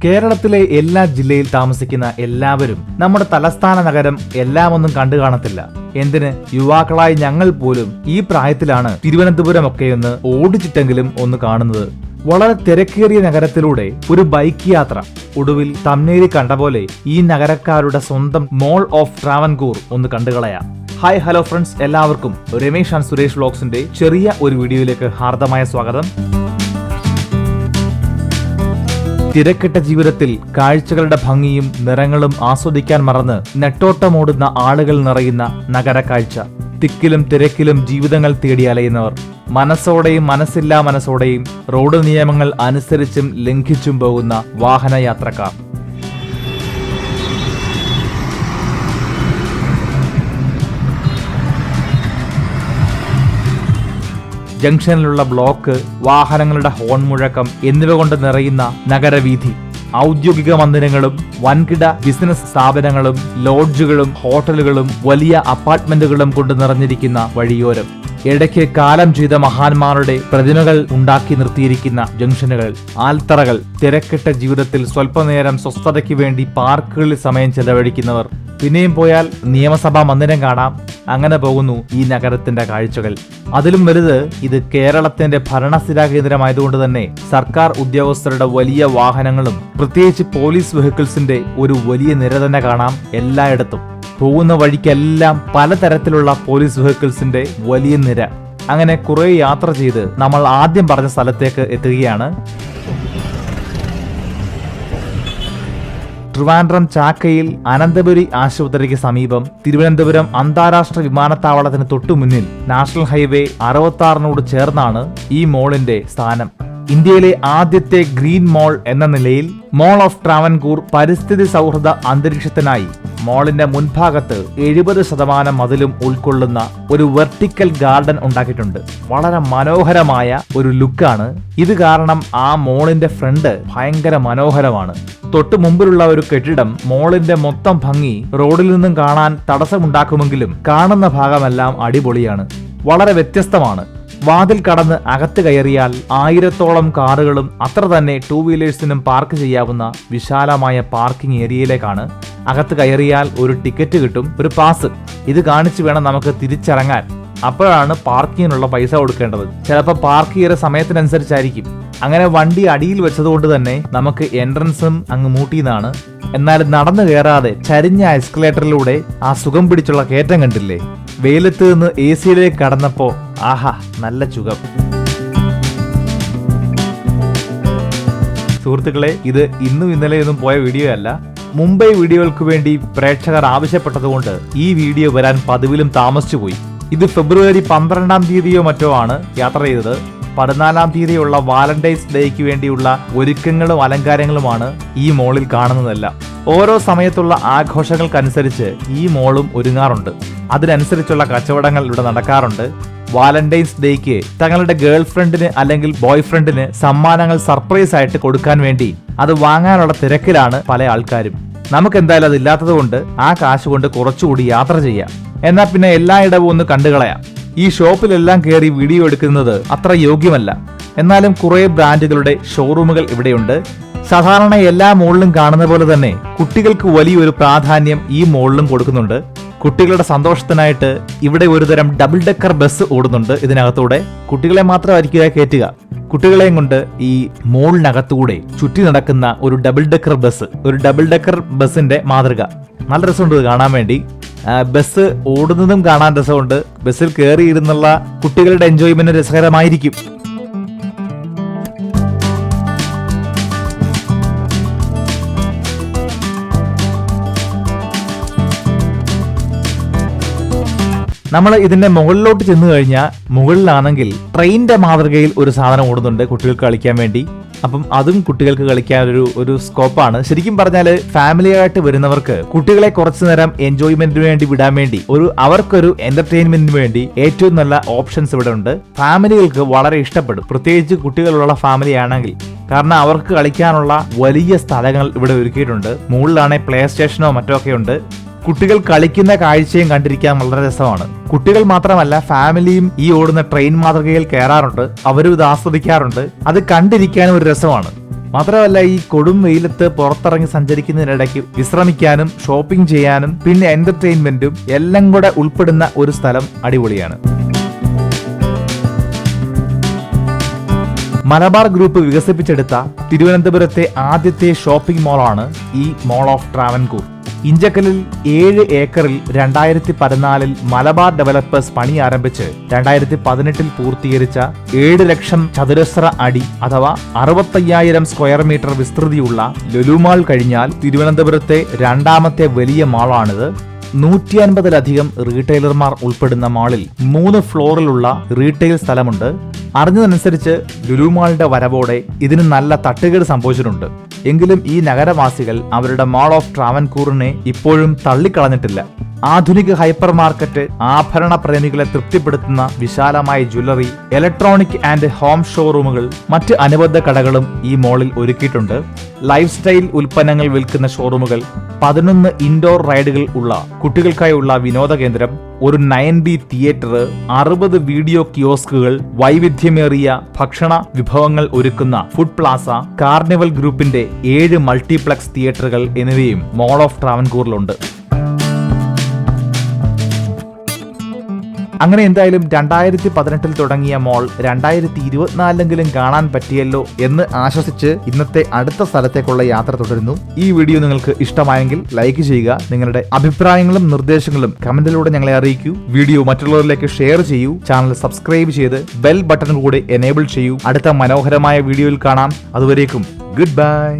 കേരളത്തിലെ എല്ലാ ജില്ലയിൽ താമസിക്കുന്ന എല്ലാവരും നമ്മുടെ തലസ്ഥാന നഗരം എല്ലാം ഒന്നും കണ്ടു കാണത്തില്ല. എന്തിന്, യുവാക്കളായി ഞങ്ങൾ പോലും ഈ പ്രായത്തിലാണ് തിരുവനന്തപുരം ഒക്കെയൊന്ന് ഓടിച്ചിട്ടെങ്കിലും ഒന്ന് കാണുന്നത്. വളരെ തിരക്കേറിയ നഗരത്തിലൂടെ ഒരു ബൈക്ക് യാത്ര. ഒടുവിൽ തമ്നേരി കണ്ട പോലെ ഈ നഗരക്കാരുടെ സ്വന്തം മോൾ ഓഫ് ട്രാവൻകൂർ ഒന്ന് കണ്ടുകളയാം. ഹായ് ഹലോ ഫ്രണ്ട്സ്, എല്ലാവർക്കും രമേഷ് ആൻഡ് സുരേഷ് വ്ലോഗ്സിന്റെ ചെറിയ ഒരു വീഡിയോയിലേക്ക് ഹാർദമായ സ്വാഗതം. തിരക്കിട്ട ജീവിതത്തിൽ കാഴ്ചകളുടെ ഭംഗിയും നിറങ്ങളും ആസ്വദിക്കാൻ മറന്ന് നെട്ടോട്ടമോടുന്ന ആളുകൾ നിറയുന്ന നഗര കാഴ്ച. തിക്കിലും തിരക്കിലും ജീവിതങ്ങൾ തേടി അലയുന്നവർ, മനസ്സോടെയും മനസ്സില്ലാ മനസ്സോടെയും റോഡ് നിയമങ്ങൾ അനുസരിച്ചും ലംഘിച്ചും പോകുന്ന വാഹനയാത്രക്കാർ. ജംഗ്ഷനിലുള്ള ബ്ലോക്ക്, വാഹനങ്ങളുടെ ഹോൺ മുഴക്കം എന്നിവ കൊണ്ട് നിറയുന്ന നഗരവീഥി. ഔദ്യോഗിക മന്ദിരങ്ങളും വൻകിട ബിസിനസ് സ്ഥാപനങ്ങളും ലോഡ്ജുകളും ഹോട്ടലുകളും വലിയ അപ്പാർട്ട്മെന്റുകളും കൊണ്ട് നിറഞ്ഞിരിക്കുന്ന വഴിയോരം. ഇടയ്ക്ക് കാലം ചെയ്ത മഹാന്മാരുടെ പ്രതിമകൾ ഉണ്ടാക്കി നിർത്തിയിരിക്കുന്ന ജംഗ്ഷനുകൾ, ആൽത്തറകൾ. തിരക്കിട്ട ജീവിതത്തിൽ സ്വല്പനേരം സ്വസ്ഥതയ്ക്ക് വേണ്ടി പാർക്കുകളിൽ സമയം ചെലവഴിക്കുന്നവർ. പിന്നെയും പോയാൽ നിയമസഭാ മന്ദിരം കാണാം. അങ്ങനെ പോകുന്നു ഈ നഗരത്തിന്റെ കാഴ്ചകൾ. അതിലും വലുത്, ഇത് കേരളത്തിന്റെ ഭരണസ്ഥിരാ കേന്ദ്രമായതുകൊണ്ട് തന്നെ സർക്കാർ ഉദ്യോഗസ്ഥരുടെ വലിയ വാഹനങ്ങളും പ്രത്യേകിച്ച് പോലീസ് വെഹിക്കിൾസിന്റെ ഒരു വലിയ നിര തന്നെ കാണാം എല്ലായിടത്തും. പോകുന്ന വഴിക്കെല്ലാം പലതരത്തിലുള്ള പോലീസ് വെഹിക്കിൾസിന്റെ വലിയ നിര. അങ്ങനെ കുറെ യാത്ര ചെയ്ത് നമ്മൾ ആദ്യം പറഞ്ഞ സ്ഥലത്തേക്ക് എത്തുകയാണ്. ട്രിവാൻഡ്രം ചാക്കയിൽ അനന്തപുരി ആശുപത്രിക്ക് സമീപം തിരുവനന്തപുരം അന്താരാഷ്ട്ര വിമാനത്താവളത്തിന് തൊട്ടുമുന്നിൽ നാഷണൽ ഹൈവേ 66 ചേർന്നാണ് ഈ മോളിന്റെ സ്ഥാനം. ഇന്ത്യയിലെ ആദ്യത്തെ ഗ്രീൻ മോൾ എന്ന നിലയിൽ മോൾ ഓഫ് ട്രാവൻകൂർ പരിസ്ഥിതി സൗഹൃദ അന്തരീക്ഷത്തിനായി മോളിന്റെ മുൻഭാഗത്ത് 70% മതിലും ഉൾക്കൊള്ളുന്ന ഒരു വെർട്ടിക്കൽ ഗാർഡൻ ഉണ്ടാക്കിയിട്ടുണ്ട്. വളരെ മനോഹരമായ ഒരു ലുക്കാണ് ഇത്. കാരണം ആ മോളിന്റെ ഫ്രണ്ട് ഭയങ്കര മനോഹരമാണ്. തൊട്ടു മുമ്പിലുള്ള ഒരു കെട്ടിടം മോളിന്റെ മൊത്തം ഭംഗി റോഡിൽ നിന്നും കാണാൻ തടസ്സമുണ്ടാക്കുമെങ്കിലും കാണുന്ന ഭാഗമെല്ലാം അടിപൊളിയാണ്, വളരെ വ്യത്യസ്തമാണ്. വാതിൽ കടന്ന് അകത്ത് കയറിയാൽ 1000-ഓളം കാറുകളും അത്ര തന്നെ 2 വീലേഴ്സിനും പാർക്ക് ചെയ്യാവുന്ന വിശാലമായ പാർക്കിംഗ് ഏരിയയിലേക്കാണ്. അകത്ത് കയറിയാൽ ഒരു ടിക്കറ്റ് കിട്ടും, ഒരു പാസ്. ഇത് കാണിച്ചു വേണം നമുക്ക് തിരിച്ചിറങ്ങാൻ. അപ്പോഴാണ് പാർക്കിങ്ങിനുള്ള പൈസ കൊടുക്കേണ്ടത്. ചിലപ്പോൾ പാർക്ക് ചെയ്ത സമയത്തിനനുസരിച്ചായിരിക്കും. അങ്ങനെ വണ്ടി അടിയിൽ വെച്ചതുകൊണ്ട് തന്നെ നമുക്ക് എൻട്രൻസും അങ്ങ് മൂട്ടിന്നാണ്. എന്നാൽ നടന്നു കയറാതെ ചരിഞ്ഞ എസ്കലേറ്ററിലൂടെ ആ സുഖം പിടിച്ചുള്ള കയറ്റം കണ്ടില്ലേ? വെയിലത്ത് നിന്ന് AC-യിലേക്ക് കടന്നപ്പോ ആഹാ, നല്ല സുഖം. സുഹൃത്തുക്കളെ, ഇത് ഇന്നും ഇന്നലെയൊന്നും പോയ വീഡിയോ അല്ല. മുംബൈ വീഡിയോകൾക്ക് വേണ്ടി പ്രേക്ഷകർ ആവശ്യപ്പെട്ടതുകൊണ്ട് ഈ വീഡിയോ വരാൻ പതിവിലും താമസിച്ചുപോയി. ഇത് ഫെബ്രുവരി 12-ാം തീയതിയോ മറ്റോ ആണ് യാത്ര ചെയ്തത്. 14-ാം തീയതിയുള്ള വാലന്റൈൻസ് ഡേക്ക് വേണ്ടിയുള്ള ഒരുക്കങ്ങളും അലങ്കാരങ്ങളുമാണ് ഈ മോളിൽ കാണുന്നതെല്ലാം. ഓരോ സമയത്തുള്ള ആഘോഷങ്ങൾക്കനുസരിച്ച് ഈ മോളും ഒരുങ്ങാറുണ്ട്. അതിനനുസരിച്ചുള്ള കച്ചവടങ്ങൾ ഇവിടെ നടക്കാറുണ്ട്. വാലന്റൈൻസ് ഡേക്ക് തങ്ങളുടെ ഗേൾ ഫ്രണ്ടിന് അല്ലെങ്കിൽ ബോയ് ഫ്രണ്ടിന് സമ്മാനങ്ങൾ സർപ്രൈസ് ആയിട്ട് കൊടുക്കാൻ വേണ്ടി അത് വാങ്ങാനുള്ള തിരക്കിലാണ് പല ആൾക്കാരും. നമുക്ക് എന്തായാലും അതില്ലാത്തത് കൊണ്ട് ആ കാശ് കൊണ്ട് കുറച്ചുകൂടി യാത്ര ചെയ്യാം. എന്നാൽ പിന്നെ എല്ലായിടവും ഒന്ന് കണ്ടുകളയാം. ഈ ഷോപ്പിലെല്ലാം കയറി വീഡിയോ എടുക്കുന്നത് അത്ര യോഗ്യമല്ല. എന്നാലും കുറെ ബ്രാൻഡുകളുടെ ഷോറൂമുകൾ ഇവിടെയുണ്ട്. സാധാരണ എല്ലാ മോളിലും കാണുന്ന പോലെ തന്നെ കുട്ടികൾക്ക് വലിയൊരു പ്രാധാന്യം ഈ മോളിലും കൊടുക്കുന്നുണ്ട്. കുട്ടികളുടെ സന്തോഷത്തിനായിട്ട് ഇവിടെ ഒരുതരം ഡബിൾ ഡെക്കർ ബസ് ഓടുന്നുണ്ട് ഇതിനകത്തൂടെ. കുട്ടികളെ മാത്രമായിരിക്കും കയറ്റുക. കുട്ടികളെയും കൊണ്ട് ഈ മോളിനകത്തൂടെ ചുറ്റി നടക്കുന്ന ഒരു ഡബിൾ ഡെക്കർ ബസ്, ഒരു ഡബിൾ ഡെക്കർ ബസിന്റെ മാതൃക. നല്ല രസമുണ്ട് കാണാൻ വേണ്ടി. ബസ് ഓടുന്നതും കാണാൻ രസമുണ്ട്. ബസ്സിൽ കയറിയിരുന്നുള്ള കുട്ടികളുടെ എൻജോയ്മെന്റ് രസകരമായിരിക്കും. നമ്മൾ ഇതിന്റെ മുകളിലോട്ട് ചെന്ന് കഴിഞ്ഞാൽ മുകളിലാണെങ്കിൽ ട്രെയിനിന്റെ മാതൃകയിൽ ഒരു സാധനം ഓടുന്നുണ്ട് കുട്ടികൾക്ക് കളിക്കാൻ വേണ്ടി. അപ്പം അതും കുട്ടികൾക്ക് കളിക്കാൻ ഒരു സ്കോപ്പാണ്. ശരിക്കും പറഞ്ഞാൽ ഫാമിലിയായിട്ട് വരുന്നവർക്ക് കുട്ടികളെ കുറച്ചു നേരം എൻജോയ്മെന്റിന് വേണ്ടി വിടാൻ വേണ്ടി അവർക്കൊരു എന്റർടൈൻമെന്റിന് വേണ്ടി ഏറ്റവും നല്ല ഓപ്ഷൻസ് ഇവിടെ ഉണ്ട്. ഫാമിലികൾക്ക് വളരെ ഇഷ്ടപ്പെടും, പ്രത്യേകിച്ച് കുട്ടികളുള്ള ഫാമിലി ആണെങ്കിൽ. കാരണം അവർക്ക് കളിക്കാനുള്ള വലിയ സ്ഥലങ്ങൾ ഇവിടെ ഒരുക്കിയിട്ടുണ്ട്. മുകളിലാണെങ്കിൽ പ്ലേ സ്റ്റേഷനോ മറ്റോ ഒക്കെ ഉണ്ട്. കുട്ടികൾ കളിക്കുന്ന കാഴ്ചയും കണ്ടിരിക്കാൻ വളരെ രസമാണ്. കുട്ടികൾ മാത്രമല്ല, ഫാമിലിയും ഈ ഓടുന്ന ട്രെയിൻ മാതൃകയിൽ കയറാറുണ്ട്. അവരും ഇത് ആസ്വദിക്കാറുണ്ട്. അത് കണ്ടിരിക്കാനും ഒരു രസമാണ്. മാത്രമല്ല ഈ കൊടും വെയിലത്ത് പുറത്തിറങ്ങി സഞ്ചരിക്കുന്നതിനിടയ്ക്ക് വിശ്രമിക്കാനും ഷോപ്പിംഗ് ചെയ്യാനും പിന്നെ എന്റർടൈൻമെന്റും എല്ലാം കൂടെ ഉൾപ്പെടുന്ന ഒരു സ്ഥലം അടിപൊളിയാണ്. മലബാർ ഗ്രൂപ്പ് വികസിപ്പിച്ചെടുത്ത തിരുവനന്തപുരത്തെ ആദ്യത്തെ ഷോപ്പിംഗ് മോളാണ് ഈ മോൾ ഓഫ് ട്രാവൻകൂർ. ഇഞ്ചക്കലിൽ 7 ഏക്കറിൽ 2014 മലബാർ ഡെവലപ്പേഴ്സ് പണി ആരംഭിച്ച് 2018 പൂർത്തീകരിച്ച 7 ലക്ഷം ചതുരശ്ര അടി അഥവാ 65,000 സ്ക്വയർ മീറ്റർ വിസ്തൃതിയുള്ള ലുലു മാൾ കഴിഞ്ഞാൽ തിരുവനന്തപുരത്തെ രണ്ടാമത്തെ വലിയ മാളാണിത്. 150-ലധികം റീറ്റെയിലർമാർ ഉൾപ്പെടുന്ന മാളിൽ 3 ഫ്ലോറിലുള്ള റീറ്റെയിൽ സ്ഥലമുണ്ട്. അറിഞ്ഞതനുസരിച്ച് ലുലു മാളിന്റെ വരവോടെ ഇതിന് നല്ല തട്ടുകേട് സംഭവിച്ചിട്ടുണ്ട്. എങ്കിലും ഈ നഗരവാസികൾ അവരുടെ മാൾ ഓഫ് ട്രാവൻകൂറിനെ ഇപ്പോഴും തള്ളിക്കളഞ്ഞിട്ടില്ല. ആധുനിക ഹൈപ്പർ മാർക്കറ്റ്, ആഭരണ പ്രേമികളെ തൃപ്തിപ്പെടുത്തുന്ന വിശാലമായ ജ്വല്ലറി, ഇലക്ട്രോണിക് ആൻഡ് ഹോം ഷോറൂമുകൾ, മറ്റ് അനുബന്ധ കടകളും ഈ മോളിൽ ഒരുക്കിയിട്ടുണ്ട്. ലൈഫ് സ്റ്റൈൽ ഉൽപ്പന്നങ്ങൾ വിൽക്കുന്ന ഷോറൂമുകൾ, 11 ഇൻഡോർ റൈഡുകൾ ഉള്ള കുട്ടികൾക്കായുള്ള വിനോദ കേന്ദ്രം, ഒരു 9B തിയേറ്റർ, 60 വീഡിയോ കിയോസ്കുകൾ, വൈവിധ്യമേറിയ ഭക്ഷണ വിഭവങ്ങൾ ഒരുക്കുന്ന ഫുഡ് പ്ലാസ, കാർണിവൽ ഗ്രൂപ്പിന്റെ 7 മൾട്ടിപ്ലക്സ് തിയേറ്ററുകൾ എന്നിവയും മോൾ ഓഫ് ട്രാവൻകൂറിലുണ്ട്. അങ്ങനെ എന്തായാലും 2018 തുടങ്ങിയ മോൾ 2024 കാണാൻ പറ്റിയല്ലോ എന്ന് ആശ്വസിച്ച് ഇന്നത്തെ അടുത്ത സ്ഥലത്തേക്കുള്ള യാത്ര തുടരുന്നു. ഈ വീഡിയോ നിങ്ങൾക്ക് ഇഷ്ടമായെങ്കിൽ ലൈക്ക് ചെയ്യുക. നിങ്ങളുടെ അഭിപ്രായങ്ങളും നിർദ്ദേശങ്ങളും കമന്റിലൂടെ ഞങ്ങളെ അറിയിക്കൂ. വീഡിയോ മറ്റുള്ളവരിലേക്ക് ഷെയർ ചെയ്യൂ. ചാനൽ സബ്സ്ക്രൈബ് ചെയ്ത് ബെൽ ബട്ടൺ കൂടെ എനേബിൾ ചെയ്യൂ. അടുത്ത മനോഹരമായ വീഡിയോയിൽ കാണാം. അതുവരേക്കും ഗുഡ് ബൈ.